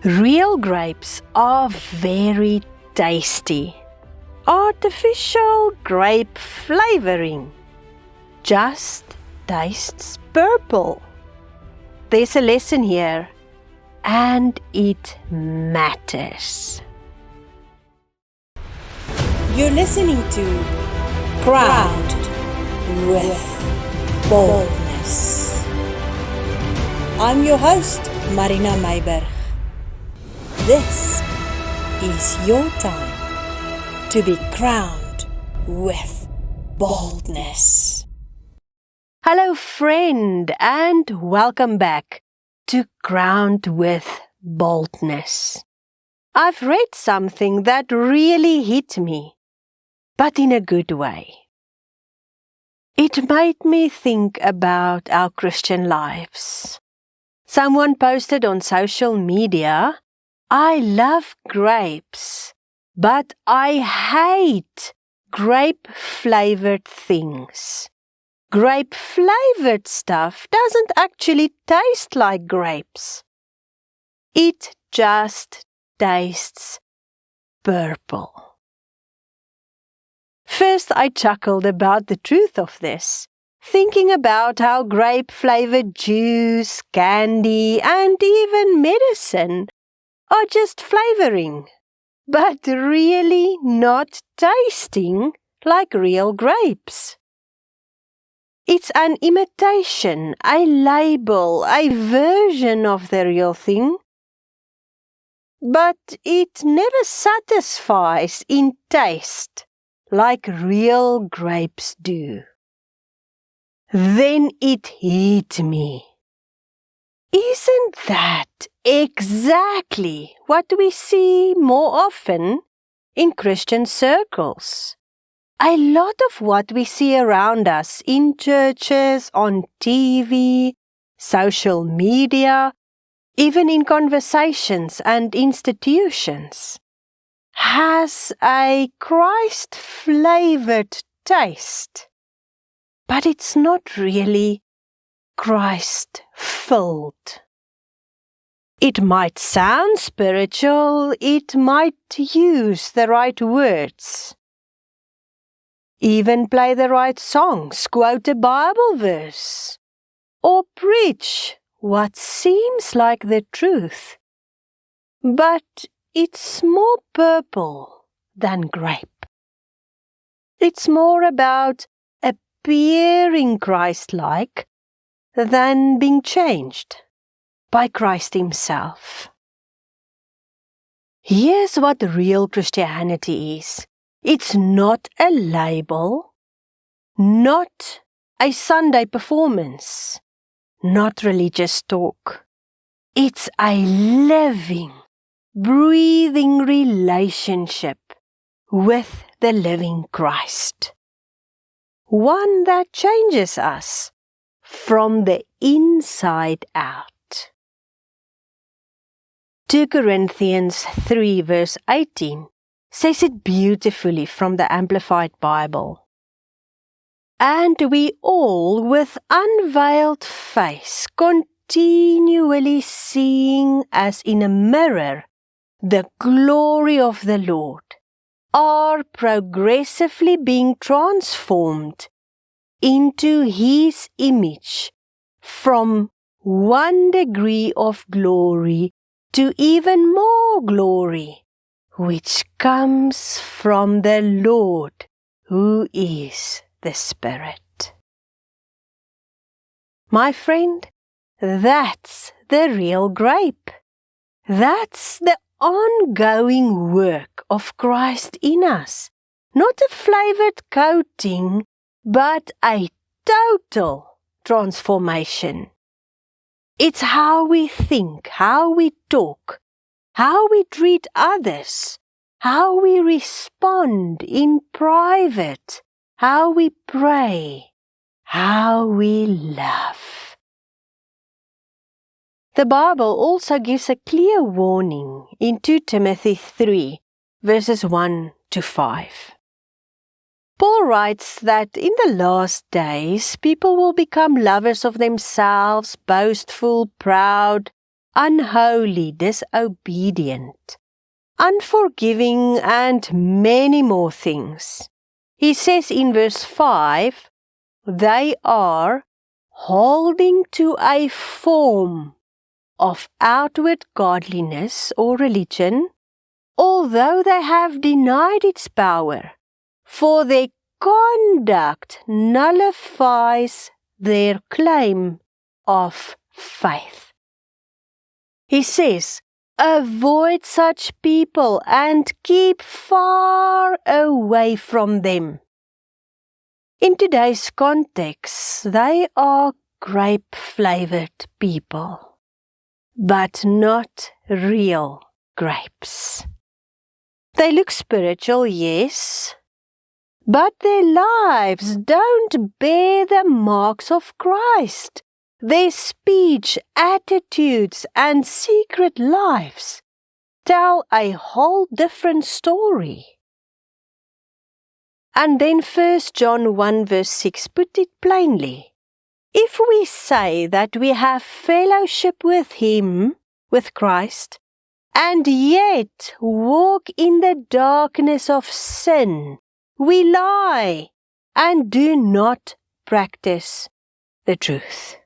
Real grapes are very tasty. Artificial grape flavouring just tastes purple. There's a lesson here, and it matters. You're listening to Crowned with Boldness. I'm your host, Marina Myburgh. This is your time to be crowned with boldness. Hello, friend, and welcome back to Crowned with Boldness. I've read something that really hit me, but in a good way. It made me think about our Christian lives. Someone posted on social media, "I love grapes, but I hate grape-flavoured things. Grape-flavoured stuff doesn't actually taste like grapes. It just tastes purple." First, I chuckled about the truth of this, thinking about how grape-flavoured juice, candy, and even medicine are just flavouring, but really not tasting like real grapes. It's an imitation, a label, a version of the real thing, but it never satisfies in taste like real grapes do. Then it hit me. Isn't that exactly what we see more often in Christian circles? A lot of what we see around us in churches, on TV, social media, even in conversations and institutions, has a Christ-flavoured taste, but it's not really Christ-filled. It might sound spiritual, it might use the right words, even play the right songs, quote a Bible verse, or preach what seems like the truth, but it's more purple than grape. It's more about appearing Christ-like than being changed by Christ Himself. Here's what real Christianity is. It's not a label, not a Sunday performance, not religious talk. It's a living, breathing relationship with the living Christ. One that changes us from the inside out. 2 Corinthians 3 verse 18 says it beautifully from the Amplified Bible. "And we all with unveiled face, continually seeing as in a mirror the glory of the Lord, are progressively being transformed into His image from one degree of glory to even more glory, which comes from the Lord, who is the Spirit." My friend, that's the real grape. That's the ongoing work of Christ in us. Not a flavoured coating, but a total transformation. It's how we think, how we talk, how we treat others, how we respond in private, how we pray, how we love. The Bible also gives a clear warning in 2 Timothy 3, verses 1 to 5. Paul writes that in the last days, people will become lovers of themselves, boastful, proud, unholy, disobedient, unforgiving, and many more things. He says in verse 5, they are holding to a form of outward godliness or religion, although they have denied its power, for their conduct nullifies their claim of faith. He says, avoid such people and keep far away from them. In today's context, they are grape-flavored people, but not real grapes. They look spiritual, yes, but their lives don't bear the marks of Christ. Their speech, attitudes, and secret lives tell a whole different story. And then 1 John 1 verse 6 put it plainly. If we say that we have fellowship with Him, with Christ, and yet walk in the darkness of sin, we lie and do not practice the truth.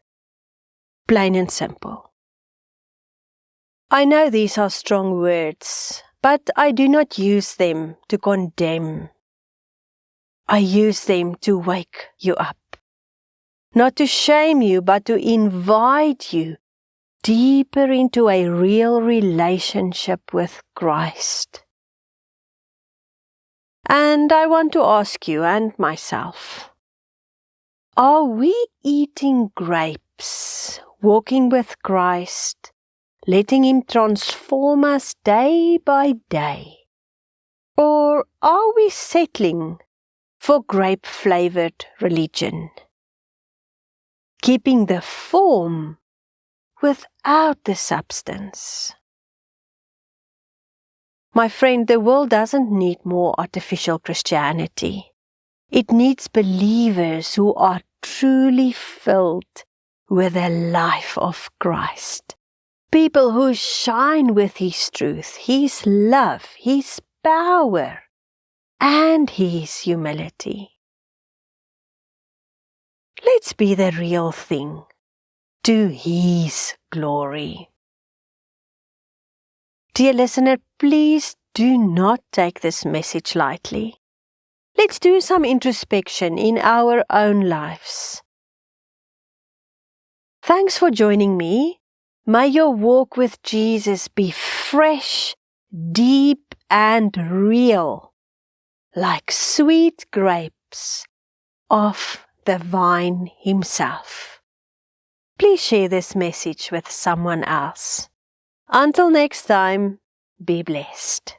Plain and simple. I know these are strong words, but I do not use them to condemn. I use them to wake you up. Not to shame you, but to invite you deeper into a real relationship with Christ. And I want to ask you and myself, are we eating grapes, walking with Christ, letting Him transform us day by day? Or are we settling for grape-flavored religion, keeping the form without the substance? My friend, the world doesn't need more artificial Christianity. It needs believers who are truly filled with the life of Christ. People who shine with His truth, His love, His power, and His humility. Let's be the real thing, to His glory. Dear listener, please do not take this message lightly. Let's do some introspection in our own lives. Thanks for joining me. May your walk with Jesus be fresh, deep, and real, like sweet grapes of the vine Himself. Please share this message with someone else. Until next time, be blessed.